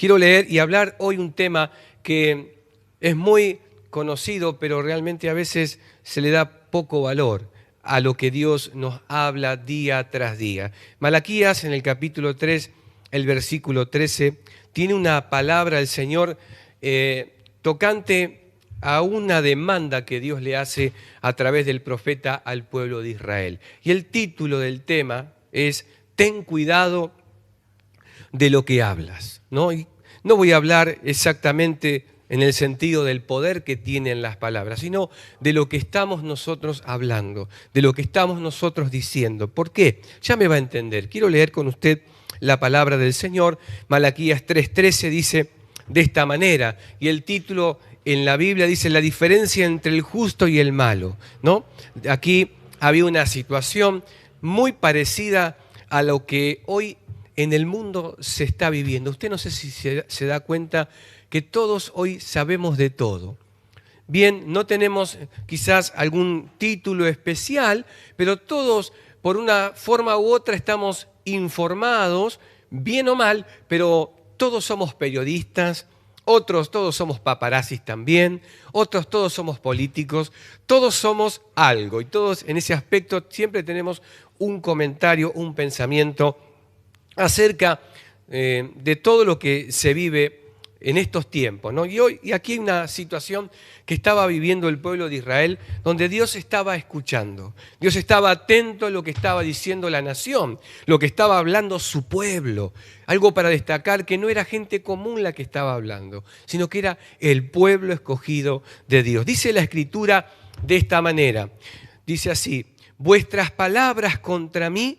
Quiero leer y hablar hoy un tema que es muy conocido, pero realmente a veces se le da poco valor a lo que Dios nos habla día tras día. Malaquías, en el capítulo 3, el versículo 13, tiene una palabra del Señor tocante a una demanda que Dios le hace a través del profeta al pueblo de Israel. Y el título del tema es Ten cuidado de lo que hablas, ¿no? Y no voy a hablar exactamente en el sentido del poder que tienen las palabras, sino de lo que estamos nosotros hablando, de lo que estamos nosotros diciendo. ¿Por qué? Ya me va a entender. Quiero leer con usted la palabra del Señor. Malaquías 3:13 dice de esta manera, y el título en la Biblia dice la diferencia entre el justo y el malo, ¿no? Aquí había una situación muy parecida a lo que hoy en el mundo se está viviendo. Usted no sé si se da cuenta que todos hoy sabemos de todo. Bien, no tenemos quizás algún título especial, pero todos por una forma u otra estamos informados, bien o mal, pero todos somos periodistas, otros todos somos paparazzis también, otros todos somos políticos, todos somos algo y todos en ese aspecto siempre tenemos un comentario, un pensamiento acerca de todo lo que se vive en estos tiempos, ¿no? Y aquí hay una situación que estaba viviendo el pueblo de Israel, donde Dios estaba escuchando. Dios estaba atento a lo que estaba diciendo la nación, lo que estaba hablando su pueblo. Algo para destacar, que no era gente común la que estaba hablando, sino que era el pueblo escogido de Dios. Dice la Escritura de esta manera, dice así: vuestras palabras contra mí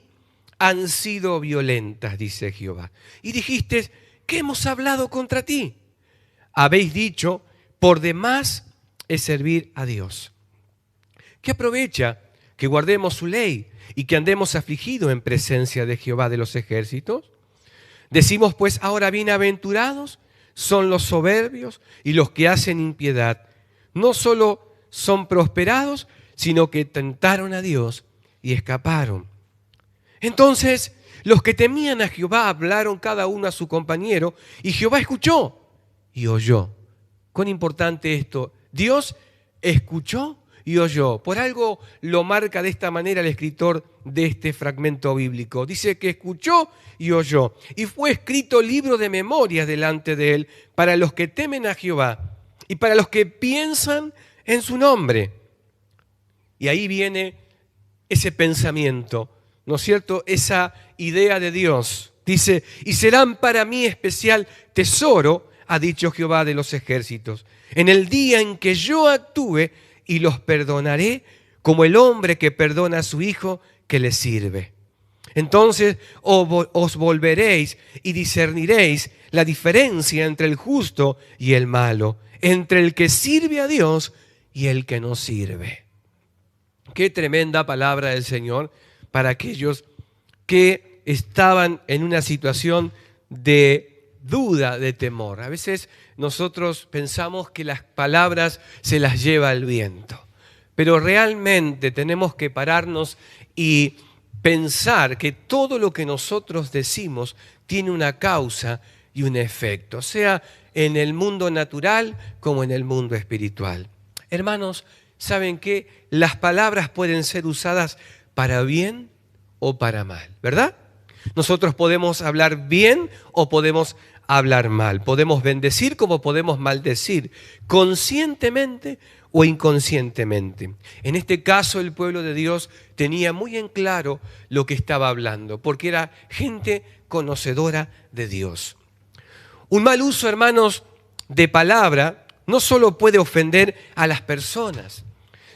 han sido violentas, dice Jehová. Y dijiste, ¿qué hemos hablado contra ti? Habéis dicho, por demás es servir a Dios. ¿Qué aprovecha que guardemos su ley y que andemos afligidos en presencia de Jehová de los ejércitos? Decimos pues ahora, bienaventurados son los soberbios y los que hacen impiedad. No solo son prosperados, sino que tentaron a Dios y escaparon. Entonces los que temían a Jehová hablaron cada uno a su compañero, y Jehová escuchó y oyó. Cuán importante esto. Dios escuchó y oyó. Por algo lo marca de esta manera el escritor de este fragmento bíblico. Dice que escuchó y oyó. Y fue escrito libro de memorias delante de él para los que temen a Jehová y para los que piensan en su nombre. Y ahí viene ese pensamiento, ¿no es cierto? Esa idea de Dios. Dice, y serán para mí especial tesoro, ha dicho Jehová de los ejércitos, en el día en que yo actúe y los perdonaré como el hombre que perdona a su hijo que le sirve. Entonces os volveréis y discerniréis la diferencia entre el justo y el malo, entre el que sirve a Dios y el que no sirve. Qué tremenda palabra del Señor para aquellos que estaban en una situación de duda, de temor. A veces nosotros pensamos que las palabras se las lleva el viento, pero realmente tenemos que pararnos y pensar que todo lo que nosotros decimos tiene una causa y un efecto, sea en el mundo natural como en el mundo espiritual. Hermanos, ¿saben qué? Las palabras pueden ser usadas para bien o para mal, ¿verdad? Nosotros podemos hablar bien o podemos hablar mal. Podemos bendecir como podemos maldecir, conscientemente o inconscientemente. En este caso, el pueblo de Dios tenía muy en claro lo que estaba hablando, porque era gente conocedora de Dios. Un mal uso, hermanos, de palabra no solo puede ofender a las personas,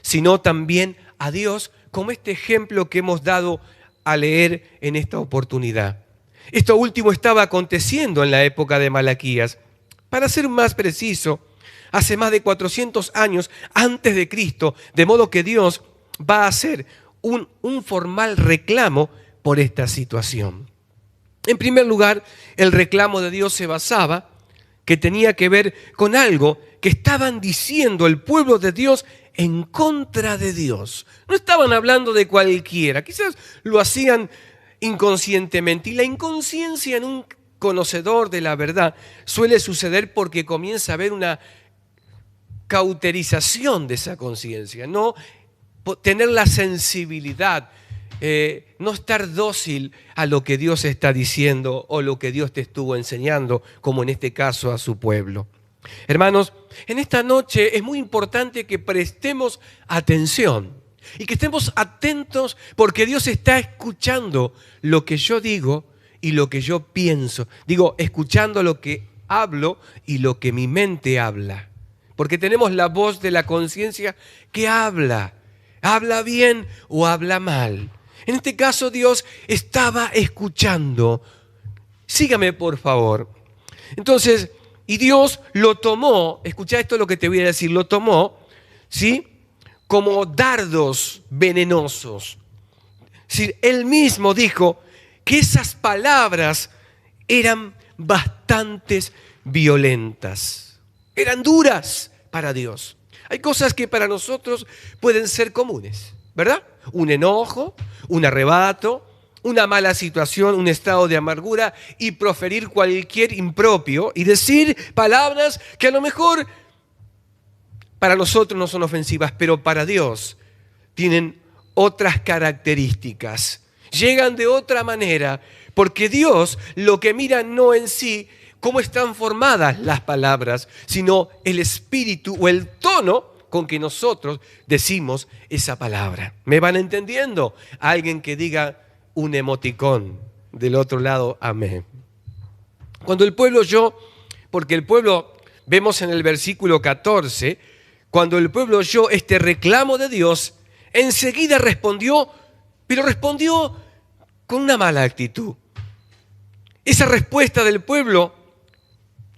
sino también a Dios, como este ejemplo que hemos dado a leer en esta oportunidad. Esto último estaba aconteciendo en la época de Malaquías. Para ser más preciso, hace más de 400 años antes de Cristo, de modo que Dios va a hacer un formal reclamo por esta situación. En primer lugar, el reclamo de Dios se basaba que tenía que ver con algo que estaban diciendo el pueblo de Dios en contra de Dios. No estaban hablando de cualquiera, quizás lo hacían inconscientemente. Y la inconsciencia en un conocedor de la verdad, suele suceder porque comienza a haber una cauterización de esa conciencia, no tener la sensibilidad, no estar dócil a lo que Dios está diciendo o lo que Dios te estuvo enseñando, como en este caso a su pueblo. Hermanos, en esta noche es muy importante que prestemos atención y que estemos atentos porque Dios está escuchando lo que yo digo y lo que yo pienso. Digo, escuchando lo que hablo y lo que mi mente habla. Porque tenemos la voz de la conciencia que habla bien o habla mal. En este caso Dios estaba escuchando. Sígame por favor. Entonces, y Dios lo tomó, escucha esto lo que te voy a decir, lo tomó, ¿sí?, como dardos venenosos. Es decir, Él mismo dijo que esas palabras eran bastante violentas, eran duras para Dios. Hay cosas que para nosotros pueden ser comunes, ¿verdad? Un enojo, un arrebato, una mala situación, un estado de amargura y proferir cualquier impropio y decir palabras que a lo mejor para nosotros no son ofensivas, pero para Dios tienen otras características. Llegan de otra manera, porque Dios lo que mira no en sí cómo están formadas las palabras, sino el espíritu o el tono con que nosotros decimos esa palabra. ¿Me van entendiendo? Alguien que diga un emoticón del otro lado, amén. Cuando el pueblo oyó, porque el pueblo, vemos en el versículo 14, cuando el pueblo oyó este reclamo de Dios, enseguida respondió, pero respondió con una mala actitud. Esa respuesta del pueblo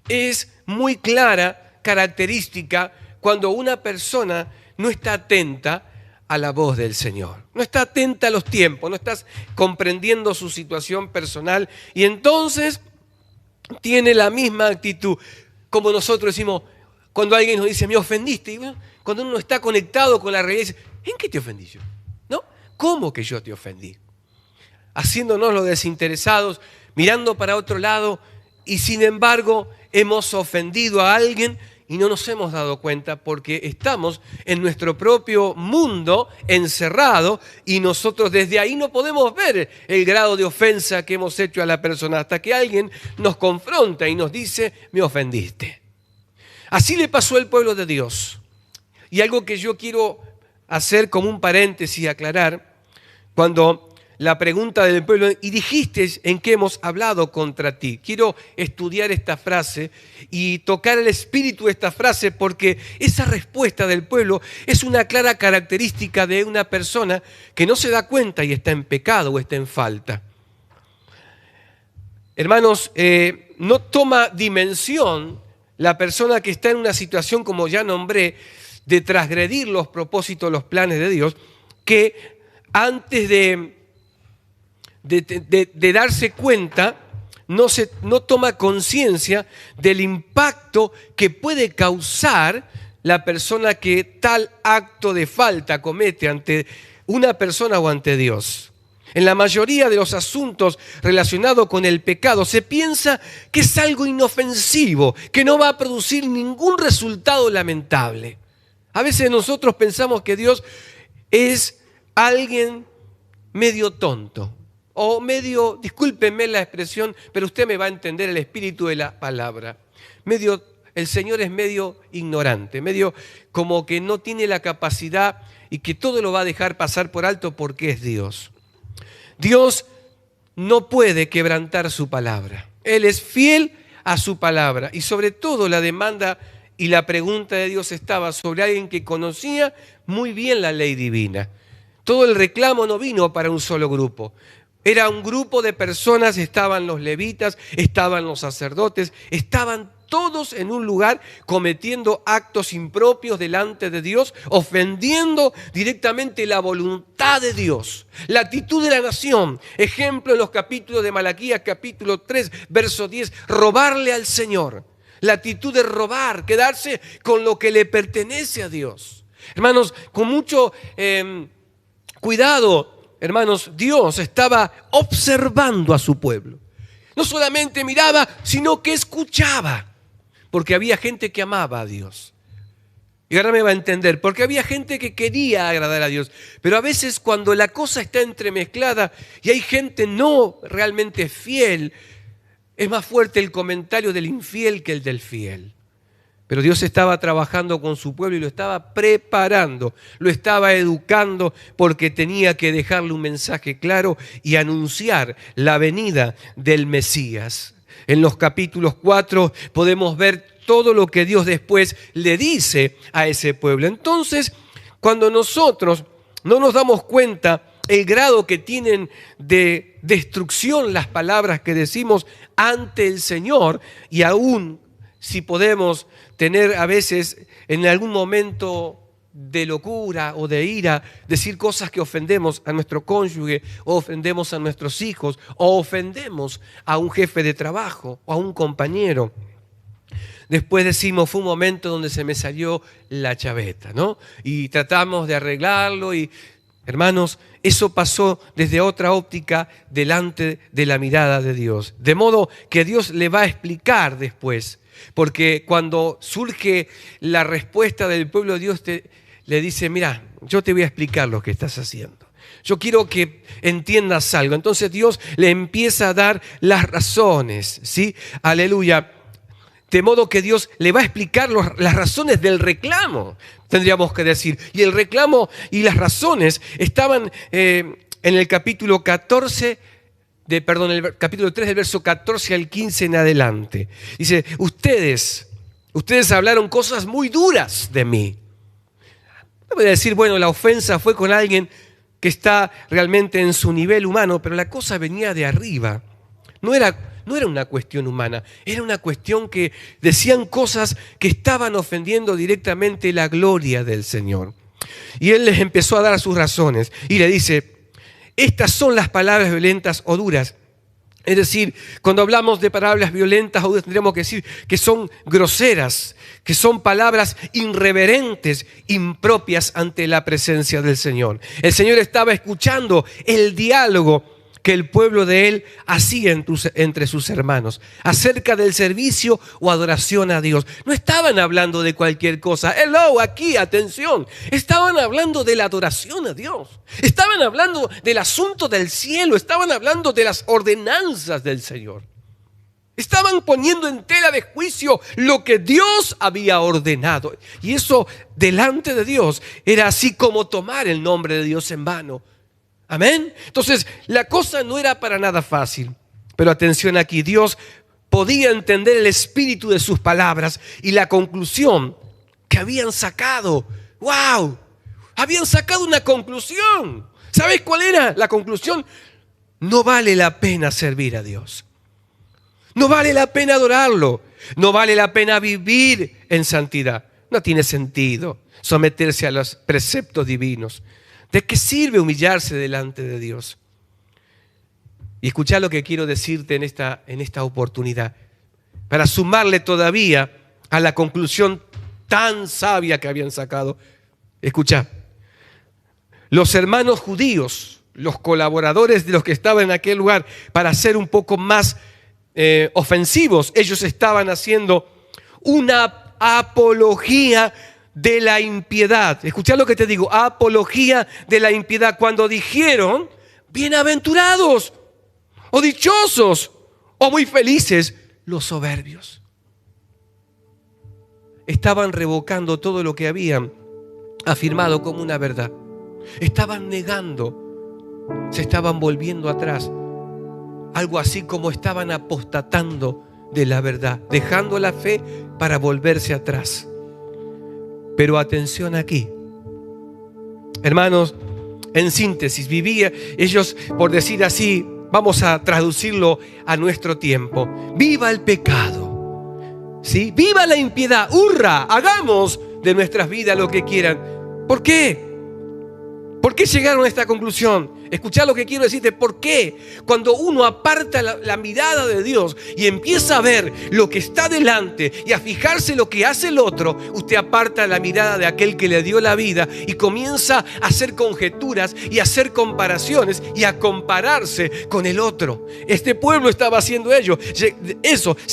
es muy clara, característica, cuando una persona no está atenta a la voz del Señor. No está atenta a los tiempos, no estás comprendiendo su situación personal y entonces tiene la misma actitud. Como nosotros decimos, cuando alguien nos dice, me ofendiste, y bueno, cuando uno está conectado con la realidad, dice, ¿en qué te ofendí yo? ¿No? ¿Cómo que yo te ofendí? Haciéndonos los desinteresados, mirando para otro lado y sin embargo hemos ofendido a alguien y no nos hemos dado cuenta porque estamos en nuestro propio mundo encerrado y nosotros desde ahí no podemos ver el grado de ofensa que hemos hecho a la persona hasta que alguien nos confronta y nos dice, me ofendiste. Así le pasó al pueblo de Dios. Y algo que yo quiero hacer como un paréntesis y aclarar, cuando la pregunta del pueblo, y dijiste en qué hemos hablado contra ti. Quiero estudiar esta frase y tocar el espíritu de esta frase porque esa respuesta del pueblo es una clara característica de una persona que no se da cuenta y está en pecado o está en falta. Hermanos, no toma dimensión la persona que está en una situación, como ya nombré, de transgredir los propósitos, los planes de Dios, que antes de darse cuenta, no toma conciencia del impacto que puede causar la persona que tal acto de falta comete ante una persona o ante Dios. En la mayoría de los asuntos relacionados con el pecado se piensa que es algo inofensivo, que no va a producir ningún resultado lamentable. A veces nosotros pensamos que Dios es alguien medio tonto o medio, discúlpenme la expresión, pero usted me va a entender el espíritu de la palabra. El Señor es medio ignorante, medio como que no tiene la capacidad y que todo lo va a dejar pasar por alto porque es Dios. Dios no puede quebrantar su palabra. Él es fiel a su palabra y sobre todo la demanda y la pregunta de Dios estaba sobre alguien que conocía muy bien la ley divina. Todo el reclamo no vino para un solo grupo. Era un grupo de personas, estaban los levitas, estaban los sacerdotes, estaban todos en un lugar cometiendo actos impropios delante de Dios, ofendiendo directamente la voluntad de Dios. La actitud de la nación, ejemplo en los capítulos de Malaquías, capítulo 3, verso 10, robarle al Señor. La actitud de robar, quedarse con lo que le pertenece a Dios. Hermanos, con mucho cuidado, hermanos, Dios estaba observando a su pueblo. No solamente miraba, sino que escuchaba. Porque había gente que amaba a Dios. Y ahora me va a entender, porque había gente que quería agradar a Dios. Pero a veces cuando la cosa está entremezclada y hay gente no realmente fiel, es más fuerte el comentario del infiel que el del fiel. Pero Dios estaba trabajando con su pueblo y lo estaba preparando, lo estaba educando porque tenía que dejarle un mensaje claro y anunciar la venida del Mesías. En los capítulos 4 podemos ver todo lo que Dios después le dice a ese pueblo. Entonces, cuando nosotros no nos damos cuenta el grado que tienen de destrucción las palabras que decimos ante el Señor, y aún si podemos tener a veces en algún momento de locura o de ira, decir cosas que ofendemos a nuestro cónyuge, o ofendemos a nuestros hijos, o ofendemos a un jefe de trabajo o a un compañero. Después decimos, fue un momento donde se me salió la chaveta, ¿no? Y tratamos de arreglarlo y, hermanos, eso pasó desde otra óptica delante de la mirada de Dios. De modo que Dios le va a explicar después, porque cuando surge la respuesta del pueblo de Dios, le dice, mira, yo te voy a explicar lo que estás haciendo. Yo quiero que entiendas algo. Entonces Dios le empieza a dar las razones, ¿sí? Aleluya. De modo que Dios le va a explicar las razones del reclamo, tendríamos que decir. Y el reclamo y las razones estaban en el capítulo 14, el capítulo 3 del verso 14 al 15 en adelante. Dice, ustedes hablaron cosas muy duras de mí. No voy a decir, bueno, la ofensa fue con alguien que está realmente en su nivel humano, pero la cosa venía de arriba. No era una cuestión humana, era una cuestión que decían cosas que estaban ofendiendo directamente la gloria del Señor. Y Él les empezó a dar sus razones y le dice, estas son las palabras violentas o duras. Es decir, cuando hablamos de palabras violentas o duras, tendríamos que decir que son groseras, que son palabras irreverentes, impropias ante la presencia del Señor. El Señor estaba escuchando el diálogo que el pueblo de Él hacía entre sus hermanos acerca del servicio o adoración a Dios. No estaban hablando de cualquier cosa. Hello, aquí, atención. Estaban hablando de la adoración a Dios. Estaban hablando del asunto del cielo. Estaban hablando de las ordenanzas del Señor. Estaban poniendo en tela de juicio lo que Dios había ordenado. Y eso delante de Dios era así como tomar el nombre de Dios en vano. Amén. Entonces, la cosa no era para nada fácil. Pero atención aquí, Dios podía entender el espíritu de sus palabras y la conclusión que habían sacado. ¡Wow! Habían sacado una conclusión. ¿Sabes cuál era la conclusión? No vale la pena servir a Dios. No vale la pena adorarlo. No vale la pena vivir en santidad. No tiene sentido someterse a los preceptos divinos. ¿De qué sirve humillarse delante de Dios? Y escuchá lo que quiero decirte en esta oportunidad, para sumarle todavía a la conclusión tan sabia que habían sacado. Escuchá, los hermanos judíos, los colaboradores de los que estaban en aquel lugar, para ser un poco más ofensivos, ellos estaban haciendo una apología de la impiedad. Escuchá lo que te digo, apología de la impiedad, cuando dijeron, bienaventurados, o dichosos, o muy felices, los soberbios. Estaban revocando todo lo que habían afirmado como una verdad. Estaban negando, se estaban volviendo atrás. Algo así como estaban apostatando de la verdad, dejando la fe para volverse atrás. Pero atención aquí, hermanos, en síntesis, ellos, por decir así, vamos a traducirlo a nuestro tiempo. Viva el pecado, ¿sí? Viva la impiedad, hurra, hagamos de nuestras vidas lo que quieran. ¿Por qué? ¿Por qué llegaron a esta conclusión? Escuchá lo que quiero decirte. ¿Por qué? Cuando uno aparta la mirada de Dios y empieza a ver lo que está delante y a fijarse lo que hace el otro, usted aparta la mirada de aquel que le dio la vida y comienza a hacer conjeturas y a hacer comparaciones y a compararse con el otro. Este pueblo estaba haciendo eso.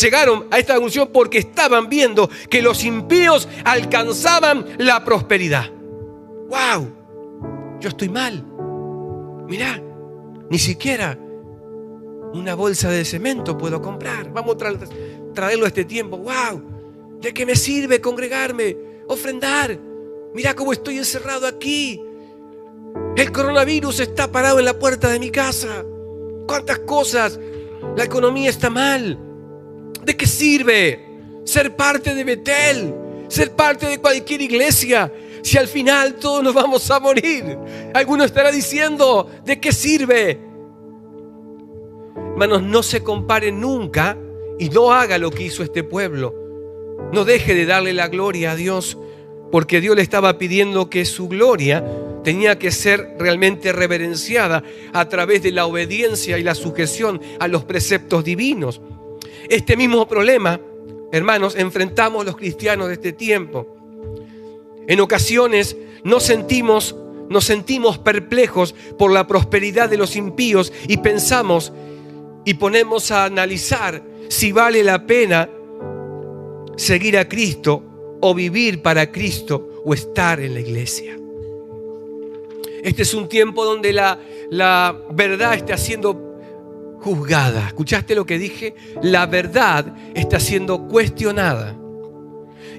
Llegaron a esta conclusión porque estaban viendo que los impíos alcanzaban la prosperidad. ¡Wow! Yo estoy mal. Mirá, ni siquiera una bolsa de cemento puedo comprar. Vamos a traerlo a este tiempo. ¡Wow! ¿De qué me sirve congregarme? Ofrendar. Mirá cómo estoy encerrado aquí. El coronavirus está parado en la puerta de mi casa. ¿Cuántas cosas? La economía está mal. ¿De qué sirve ser parte de Betel? Ser parte de cualquier iglesia, si al final todos nos vamos a morir. Alguno estará diciendo, ¿de qué sirve? Hermanos, no se compare nunca y no haga lo que hizo este pueblo. No deje de darle la gloria a Dios, porque Dios le estaba pidiendo que su gloria tenía que ser realmente reverenciada a través de la obediencia y la sujeción a los preceptos divinos. Este mismo problema, hermanos, enfrentamos los cristianos de este tiempo. En ocasiones nos sentimos perplejos por la prosperidad de los impíos y pensamos y ponemos a analizar si vale la pena seguir a Cristo o vivir para Cristo o estar en la iglesia. Este es un tiempo donde la verdad está siendo juzgada. ¿Escuchaste lo que dije? La verdad está siendo cuestionada.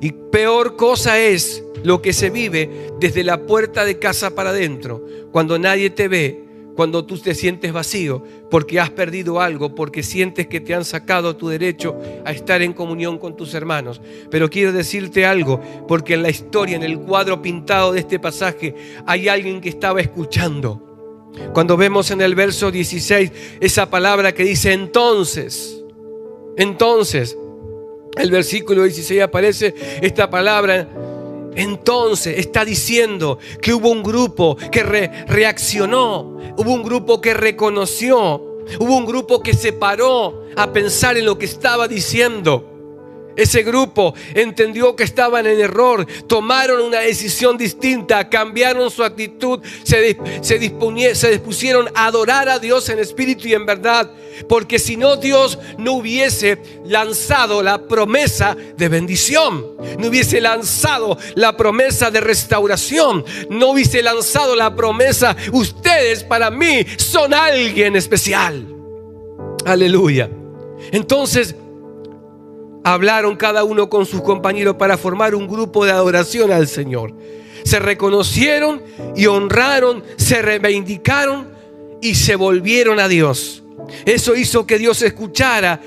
Y peor cosa es lo que se vive desde la puerta de casa para adentro, cuando nadie te ve, cuando tú te sientes vacío, porque has perdido algo, porque sientes que te han sacado tu derecho a estar en comunión con tus hermanos. Pero quiero decirte algo, porque en la historia, en el cuadro pintado de este pasaje, hay alguien que estaba escuchando. Cuando vemos en el verso 16 esa palabra que dice entonces, el versículo 16 aparece esta palabra. Entonces está diciendo que hubo un grupo que reaccionó, hubo un grupo que reconoció, hubo un grupo que se paró a pensar en lo que estaba diciendo. Ese grupo entendió que estaban en error, tomaron una decisión distinta, cambiaron su actitud, se dispusieron a adorar a Dios en espíritu y en verdad, porque si no, Dios no hubiese lanzado la promesa de bendición, no hubiese lanzado la promesa de restauración, no hubiese lanzado la promesa, ustedes para mí son alguien especial. Aleluya. Entonces hablaron cada uno con sus compañeros para formar un grupo de adoración al Señor. Se reconocieron y honraron, se reivindicaron y se volvieron a Dios. Eso hizo que Dios escuchara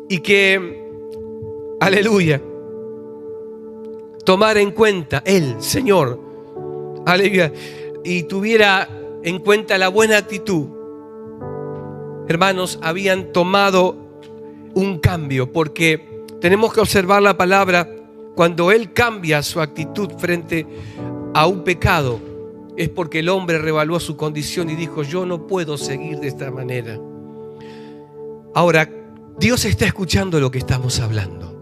y que, aleluya, tomara en cuenta el Señor, aleluya, y tuviera en cuenta la buena actitud. Hermanos, habían tomado un cambio, porque tenemos que observar la palabra. Cuando Él cambia su actitud frente a un pecado, es porque el hombre reevaluó su condición y dijo, yo no puedo seguir de esta manera. Ahora, Dios está escuchando lo que estamos hablando.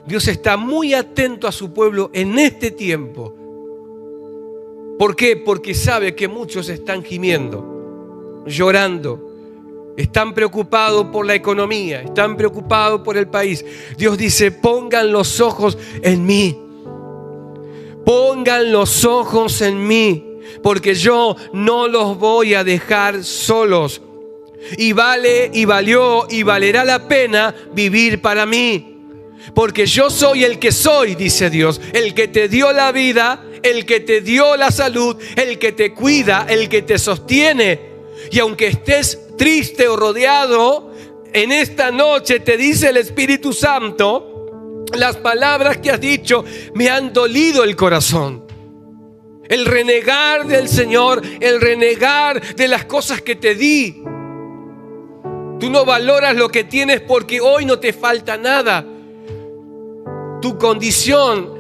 Dios está muy atento a su pueblo en este tiempo. ¿Por qué? Porque sabe que muchos están gimiendo, llorando, están preocupados por la economía, están preocupados por el país. Dios dice, pongan los ojos en mí. Pongan los ojos en mí, porque yo no los voy a dejar solos. Y vale, y valió, y valerá la pena vivir para mí. Porque yo soy el que soy, dice Dios, el que te dio la vida, el que te dio la salud, el que te cuida, el que te sostiene. Y aunque estés triste o rodeado, en esta noche te dice el Espíritu Santo, las palabras que has dicho me han dolido el corazón. El renegar del Señor, el renegar de las cosas que te di. Tú no valoras lo que tienes porque hoy no te falta nada. Tu condición,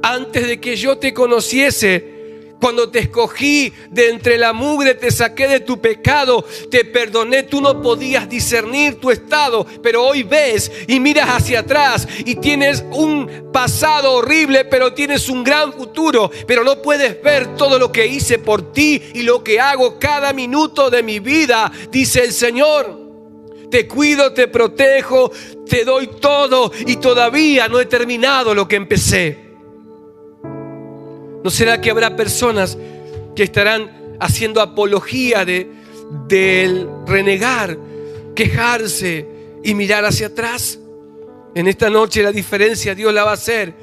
antes de que yo te conociese, Cuando te escogí de entre la mugre, te saqué de tu pecado, te perdoné. Tú no podías discernir tu estado, pero hoy ves y miras hacia atrás y tienes un pasado horrible, pero tienes un gran futuro. Pero no puedes ver todo lo que hice por ti y lo que hago cada minuto de mi vida, dice el Señor. Te cuido, te protejo, te doy todo y todavía no he terminado lo que empecé. ¿No será que habrá personas que estarán haciendo apología del renegar, quejarse y mirar hacia atrás? En esta noche la diferencia Dios la va a hacer,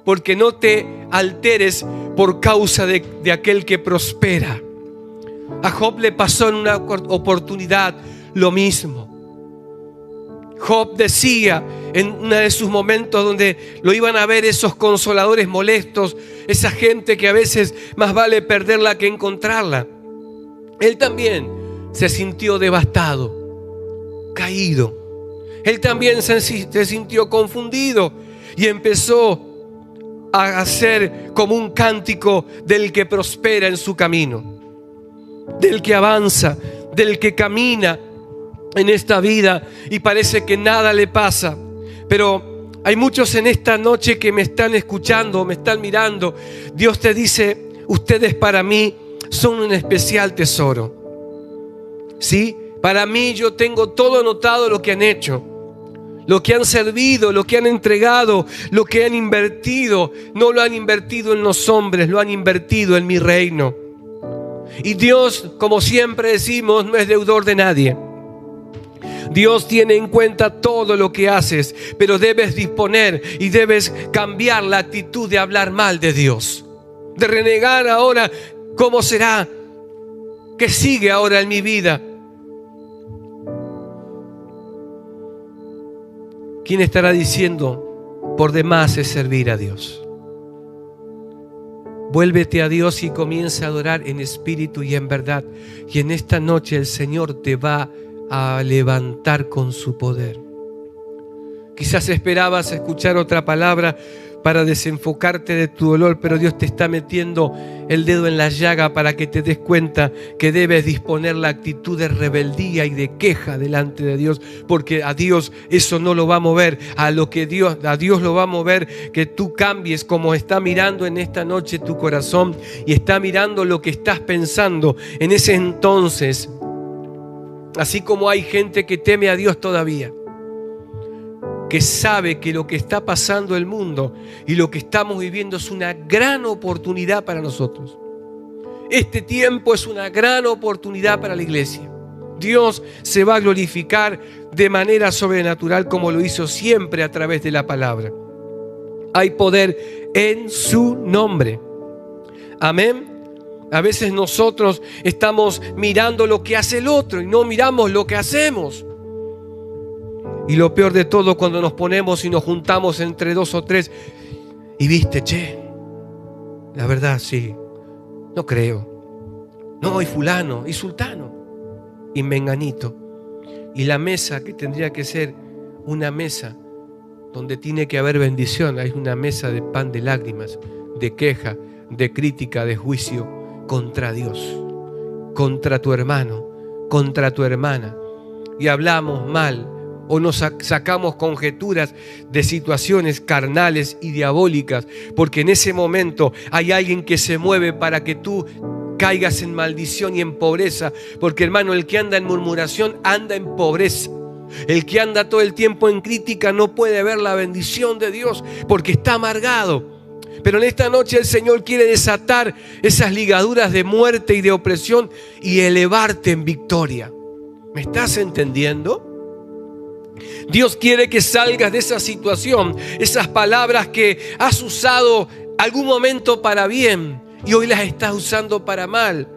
porque no te alteres por causa de aquel que prospera. A Job le pasó en una oportunidad lo mismo. Job decía en uno de sus momentos donde lo iban a ver esos consoladores molestos, esa gente que a veces más vale perderla que encontrarla. Él también se sintió devastado, caído. Él también se sintió confundido y empezó a hacer como un cántico del que prospera en su camino, del que avanza, del que camina en esta vida y parece que nada le pasa. Pero hay muchos en esta noche que me están escuchando, me están mirando. Dios te dice: ustedes para mí son un especial tesoro. ¿Sí? Para mí yo tengo todo anotado lo que han hecho, lo que han servido, lo que han entregado, lo que han invertido. No lo han invertido en los hombres, lo han invertido en mi reino. Y Dios, como siempre decimos, no es deudor de nadie. Dios tiene en cuenta todo lo que haces, pero debes disponer y debes cambiar la actitud de hablar mal de Dios, de renegar ahora. ¿Cómo será? ¿Qué sigue ahora en mi vida? ¿Quién estará diciendo por demás es servir a Dios? Vuélvete a Dios y comienza a adorar en espíritu y en verdad. Y en esta noche el Señor te va a levantar con su poder. Quizás esperabas escuchar otra palabra para desenfocarte de tu dolor, pero Dios te está metiendo el dedo en la llaga para que te des cuenta que debes disponer la actitud de rebeldía y de queja delante de Dios, porque a Dios eso no lo va a mover. A Dios lo va a mover que tú cambies, como está mirando en esta noche tu corazón y está mirando lo que estás pensando en ese entonces. Así como hay gente que teme a Dios todavía, que sabe que lo que está pasando en el mundo y lo que estamos viviendo es una gran oportunidad para nosotros. Este tiempo es una gran oportunidad para la iglesia. Dios se va a glorificar de manera sobrenatural, como lo hizo siempre a través de la palabra. Hay poder en su nombre. Amén. A veces nosotros estamos mirando lo que hace el otro y no miramos lo que hacemos. Y lo peor de todo, cuando nos ponemos y nos juntamos entre 2 o 3 y viste, la verdad sí, no creo. No, y fulano, y sultano, y menganito. Y la mesa que tendría que ser una mesa donde tiene que haber bendición, hay una mesa de pan de lágrimas, de queja, de crítica, de juicio contra Dios, contra tu hermano, contra tu hermana. Y hablamos mal o nos sacamos conjeturas de situaciones carnales y diabólicas, porque en ese momento hay alguien que se mueve para que tú caigas en maldición y en pobreza. Porque, hermano, el que anda en murmuración anda en pobreza. El que anda todo el tiempo en crítica no puede ver la bendición de Dios porque está amargado. Pero en esta noche el Señor quiere desatar esas ligaduras de muerte y de opresión y elevarte en victoria. ¿Me estás entendiendo? Dios quiere que salgas de esa situación, esas palabras que has usado algún momento para bien y hoy las estás usando para mal.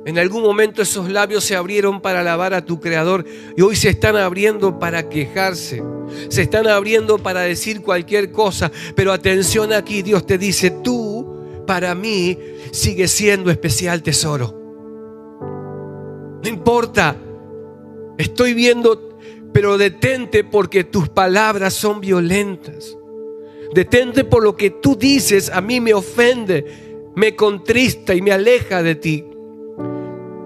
En algún momento esos labios se abrieron para alabar a tu Creador y hoy se están abriendo para quejarse. Se están abriendo para decir cualquier cosa. Pero atención aquí, Dios te dice: tú para mí sigues siendo especial tesoro. No importa, estoy viendo, pero detente porque tus palabras son violentas. Detente por lo que tú dices, a mí me ofende. me contrista y me aleja de ti.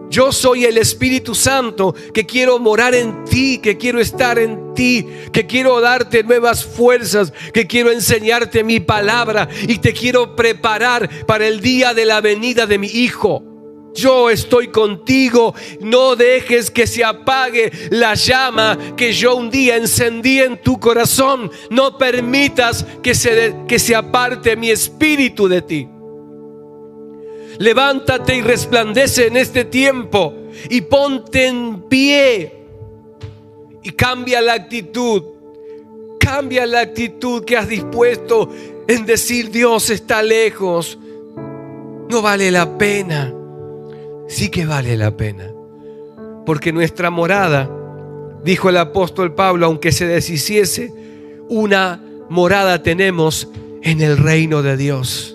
Yo soy el Espíritu Santo que quiero morar en ti, que quiero estar en ti, que quiero darte nuevas fuerzas, que quiero enseñarte mi palabra y te quiero preparar para el día de la venida de mi Hijo. Yo estoy contigo, no dejes que se apague la llama que yo un día encendí en tu corazón. No permitas que se aparte mi espíritu de ti. Levántate y resplandece en este tiempo y ponte en pie y cambia la actitud. Cambia la actitud que has dispuesto en decir: Dios está lejos, no vale la pena. Sí que vale la pena, porque nuestra morada, dijo el apóstol Pablo, aunque se deshiciese, una morada tenemos en el reino de Dios.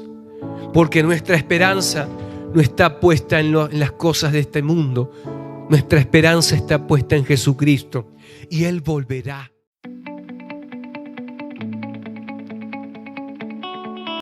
Porque nuestra esperanza no está puesta en las cosas de este mundo. Nuestra esperanza está puesta en Jesucristo y Él volverá.